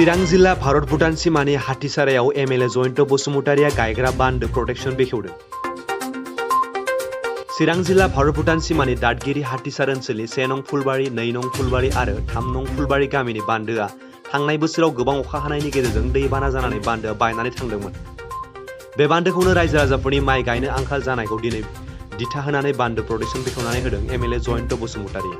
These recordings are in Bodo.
चिरां जिल्ला भारत भुटान सिमानि हाथिसारायाव एमएलए जयन्त बसुमतारिया गायग्रा बान्दो प्रटेक्शन बेखेवदों। चिरां जिल्ला भारत भुटान सिमानि दादगिरि हाथिसार ओनसोलनि 1 नं फुलबारि 2 नं फुलबारि आरो 3 नं फुलबारि गामिनि बान्दोआ थांनाय बोसोराव गोबां अखा हानायनि गेजेरजों दैबाना जानानै बान्दोआ बायनानै थांदोंमोन। बे बान्दोखौनो रायजो राजाफोरनि माइ गायनो आंखाल जानायखौ दिनै दिथा होनानै बान्दो प्रटेक्शन बेखेवनानै होदों एमएलए जयन्त बसुमतारिया।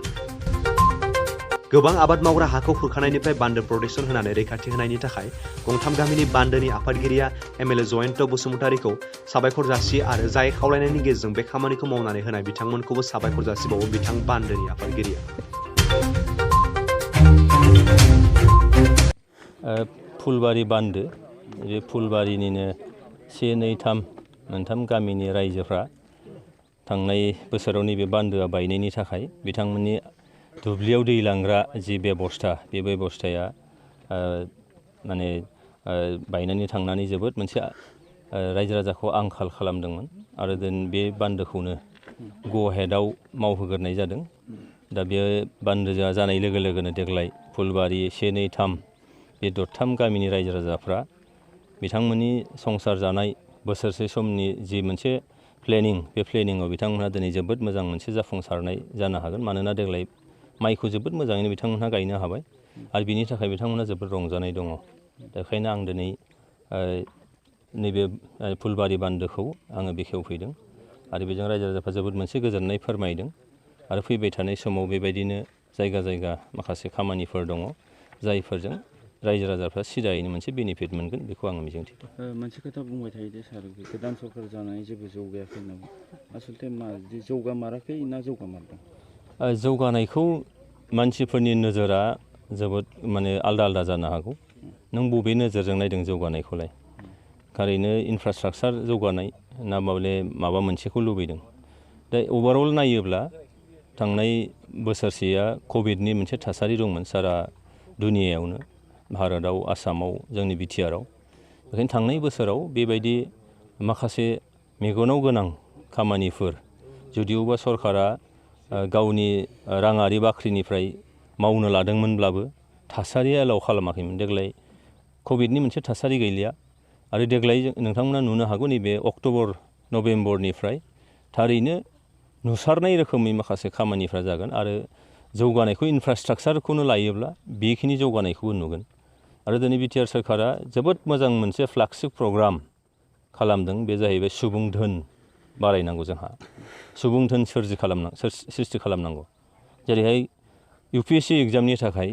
गोबां आबाद मावग्रा हाखौ खुरखानायनिफ्राय बान्दो प्रटेक्शन होनानै रैखाथि होनायनि थाखाय गंथाम गामिनि बान्दोनि आफादगिरिया एमएलए जयन्त बसुमतारिखौ साबायखर जासियो आरो जाय खावलायनायनि गेजेरजों बे खामानिखौ मावनानै होनाय बिथांमोनखौबो साबायखर जासिबावो बिथां बान्दोनि आफादगिरिया। फुलबारि बान्दो बे फुलबारिनिनो 1, 2, 3 मोनथाम गामिनि रायजोफ्रा थांनाय बोसोराव नैबे बान्दोआ बायनायनि थाखाय बिथांमोननि दुब्लियाव दै लांग्रा जि बेबस्था बे बेबस्थाया माने बायनानै थांनानै जोबोद मोनसे रायजो राजाखौ आंखाल खालामदोंमोन आरो बे बान्दोखौनो गो हेडआव मावहोग्रोनाय जादों। दा बे बान्दोआ जानाय लोगो लोगोनो देग्लाय फुलबारि 1, 2, 3 बे दरथाम गामिनि रायजो राजाफ्रा बिथांमोननि संसार जानाय बोसोरसे समनि जि मोनसे प्लेनिं बे प्लेनिंआव बिथांमोनहा दिनै जोबोद मोजां मोनसे जाफुंसारनाय जानो हागोन। मानोना देग्लाय माइखौ जोबोद मोजाङैनो बिथांमोनहा गायनो हाबाय आरो बिनि थाखाय बिथांमोनहा जोबोद रंजानाय दङ। बेखायनो आं दिनै नैबे फुलबारि बान्दोखौ आङो बेखेवफैदों आरो बेजों रायजो राजाफ्रा जोबोद मोनसे गोजोननाय फोरमायदों आरो फैबाय थानाय समाव बेबायदिनो जायगा जायगा माखासे खामानिफोर दङ जायफोरजों रायजो राजाफ्रा सिदायैनो मोनसे बेनिफिट मोनगोन बेखौ आङो मिजिंथिदों। मोनसे खोथा बुंबाय थायो दे सार, गोदान सरकार जानानै जेबो जौगायाखै होननानै। आसलथे मा जौगामाराखै ना जौगामारदों? जौगानायखौ मानसिफोरनि नोजोरा जोबोद माने आलदा आलदा जानो हागौ। नों बबे नोजोरजों नायदों जौगानायखौलाय? थारैनो इनफ्रास्ट्राक्चार जौगानाय ना माबा मोनसेखौ लुबैदों? दा अभारअल नायोब्ला थांनाय बोसोरसेया कभिडनि मोनसे थासारि दंमोन सारा दुनियायावनो, भारतआव, आसामाव, जोंनि बिटिआरआव। बेखायनो थांनाय बोसोराव बेबायदि माखासे मेगनाव गोनां खामानिफोर जुदिअबा सरकारा गावनि राङारि बाख्रिनिफ्राय मावनो लादोंमोनब्लाबो थासारिया एलाउ खालामाखैमोन। देग्लाय कभिडनि मोनसे थासारि गैलिया आरो देग्लाय नोंथांमोना नुनो हागौ नैबे अक्ट'बर नभेम्बरनिफ्राय थारैनो नुसारनाय रोखोमै माखासे खामानिफ्रा जागोन आरो जौगानायखौ इनफ्रास्ट्राक्चारखौनो लायोब्ला बेखिनि जौगानायखौबो नुगोन। आरो दिनै बिटिआर सरकारा जोबोद मोजां मोनसे फ्लागशिप प्रग्राम खालामदों, बे जाहैबाय सुबुं धोन बारायनांगौ। जोंहा सुबुं धोन सृष्टि खालामनांगौ। जेरैहाय UPSC एग्जामनि थाखाय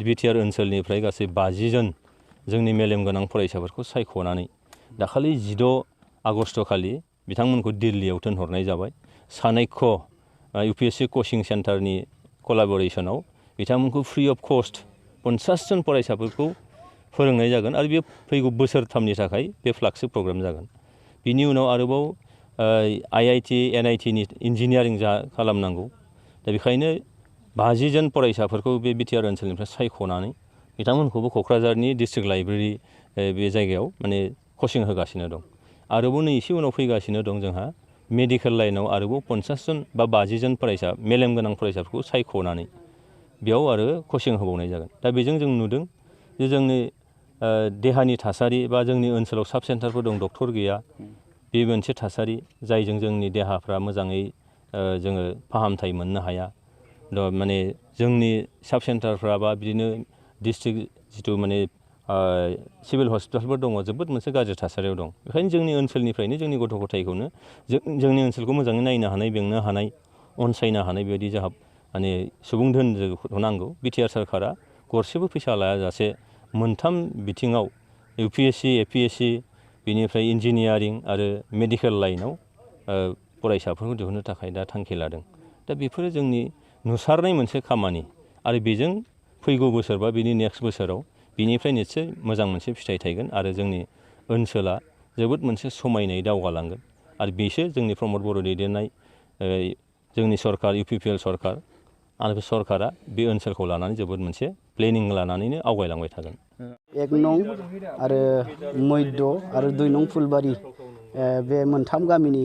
बिटिआर ओनसोलनिफ्राय गासै 50 जन जोंनि मेलेम गोनां फरायसाफोरखौ सायख'नानै दाखालि 16 आगस्ट खालि बिथांमोनखौ दिल्लीयाव थिनहरनाय जाबाय। चाणक्य UPSC कचिं सेन्टारनि कलाबरेसनाव बिथांमोनखौ फ्रि अफ कस्ट 50 जन फरायसाफोरखौ फोरोंनाय जागोन आरो बे फैगौ बोसोरथामनि थाखाय बे फ्लागशिप प्रग्राम जागोन। बिनि उनाव आरोबाव IIT NIT नि इन्जिनियारिं खालामनांगौ। दा बेखायनो 50 जन फरायसाफोरखौ बे बिटिआर ओनसोलनिफ्राय सायख'नानै बिथांमोनखौबो क'क्राझारनि डिस्ट्रिक्ट लाइब्रेरि बे जायगायाव माने कचिं होगासिनो दं। आरोबाव नै एसे उनाव फैगासिनो दं जोंहा मेडिकेल लाइनाव आरोबाव 50 जन बा 50 जन फरायसा मेलेम गोनां फरायसाफोरखौ सायख'नानै बेयाव आरो कचिं होबावनाय जागोन। दा बेजों जों नुदों जे जोंनि देहानि थासारि बा जोंनि ओनसोलाव साब सेन्टारफोर दं, डक्टर गैया, बे मोनसे थासारि जायजों जोंनि देहाफ्रा मोजाङै जोङो फाहामथाय मोननो हाया। माने जोंनि साब सेन्टारफ्रा बा बिदिनो डिस्ट्रिक्ट जिथु माने सिभिल हस्पिटालफोर दङ जोबोद मोनसे गाज्रि थासारियाव दं। बेखायनो जोंनि ओनसोलनिफ्रायनो जोंनि गथ' गथायखौनो जोंनि ओनसोलखौ मोजाङै नायनो हानाय, बेंनो हानाय, अनसायनो हानाय बेबायदि जोंहा माने सुबुं धोन नांगौ। बिटिआर सरकारा गरसेबो फैसा लायाजासे मोनथाम बिथिङाव UPSC APSC बेनिफ्राय इन्जिनियारिं आरो मेडिकेल लाइनाव फरायसाफोरखौ दिहुननो थाखाय दा थांखि लादों। दा बेफोरो जोंनि नुसारनाय मोनसे खामानि आरो बेजों फैगौ बोसोर बा बिनि नेक्स्ट बोसोराव बिनिफ्राय निस्सय मोजां मोनसे फिथाइ थायगोन आरो जोंनि ओनसोला जोबोद मोनसे समायनायै दावगालांगोन। आरो बेसो जोंनि प्रमद बर' दैदेननाय जोंनि सरकार UPPL सरकार आरो बे सरकारा बे ओनसोलखौ लानानै जोबोद मोनसे प्लेनिं लानानैनो आवगायलांबाय थागोन। 1 नं आरो मैद्य आरो 2 नं फुलबारि बे मोनथाम गामिनि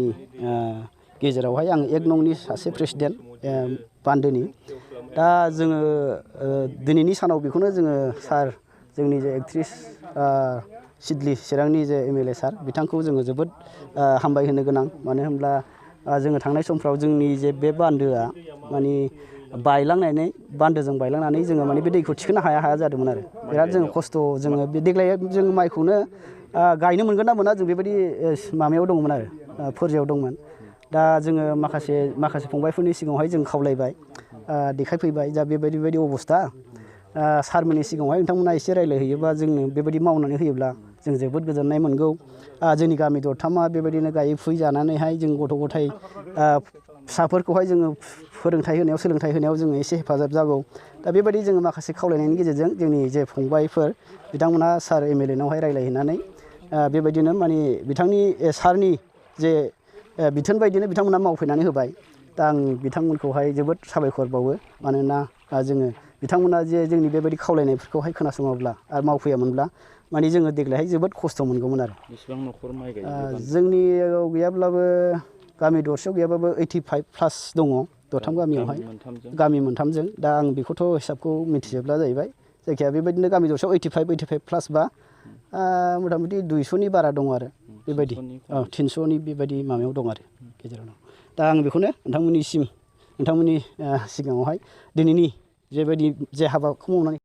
गेजेरावहाय आं 1 नंनि सासे प्रेसिडेन्ट बान्दोनि। दा जोङो दिनैनि सानाव बेखौनो जोङो सार जोंनि जे एक्ट्रिस सिडली चिरांनि जे MLA सार बिथांखौ जोङो जोबोद हामबाय होनो गोनां। मानो होनब्ला जोङो थांनाय समफ्राव जोंनि जे बे बान्दोआ माने बान्दोजों बायलांनानै जोङो माने बे दैखौ थिखोनो हाया जादोंमोन आरो बिराद जोङो खस्थ' जोङो बे देग्लाय जों माइखौनो गायनो मोनगोन ना मोना जों बेबायदि माबायाव दंमोन आरो फोरजायाव दंमोन। दा जोङो माखासे फंबायफोरनि सिगाङावहाय जों खावलायबाय देखायफैबाय दा बेबायदि अबस्था सारमोननि सिगाङावहाय नोंथांमोना एसे रायज्लायहैयोबा जोंनो बेबायदि मावनानै होयोब्ला जों जोबोद गोजोननाय मोनगौ। जोंनि गामि दरथामा बेबायदिनो गायै फुयै जानानैहाय जों गथ' गथाय फिसाफोरखौहाय जोङो सोलोंथाइ होनायाव जोङो एसे हेफाजाब जागौ। दा बेबायदि जोङो माखासे खावलायनायनि गेजेरजों जोंनि जे फंबायफोर बिथांमोना सार MLA-नावहाय रायज्लायहैनानै बेबायदिनो माने बिथांनि सारनि जे बिथोन बायदिनो बिथांमोना मावफैनानै होबाय। दा आं बिथांमोनखौहाय जोबोद साबायखर बावो। मानोना जोङो बिथांमोना जे जोंनि बेबायदि खावलायनायफोरखौहाय खोनासङाब्ला आरो मावफैयामोनब्ला माने जोङो देग्लायहाय जोबोद खस्थ' मोनगौमोन आरो। बेसेबां न'खर माइ गायो? जोंनियाव गैयाब्लाबो गामि दरसेयाव गैयाब्लाबो 85+ दङ दरथाम गामियावहाय गामि मोनथामजों। दा आं बेखौथ' हिसाबखौ मिथिजोबला जाहैबाय। जायखिया बेबायदिनो गामि दरसेयाव 85+ बा मथा मथि 200नि बारा दङ आरो बेबायदि 300नि बेबायदि माबायाव दं आरो गेजेराव दं। दा आं बेखौनो नोंथांमोननि सिगाङावहाय दिनैनि जेबायदि जे हाबाखौ मावनानै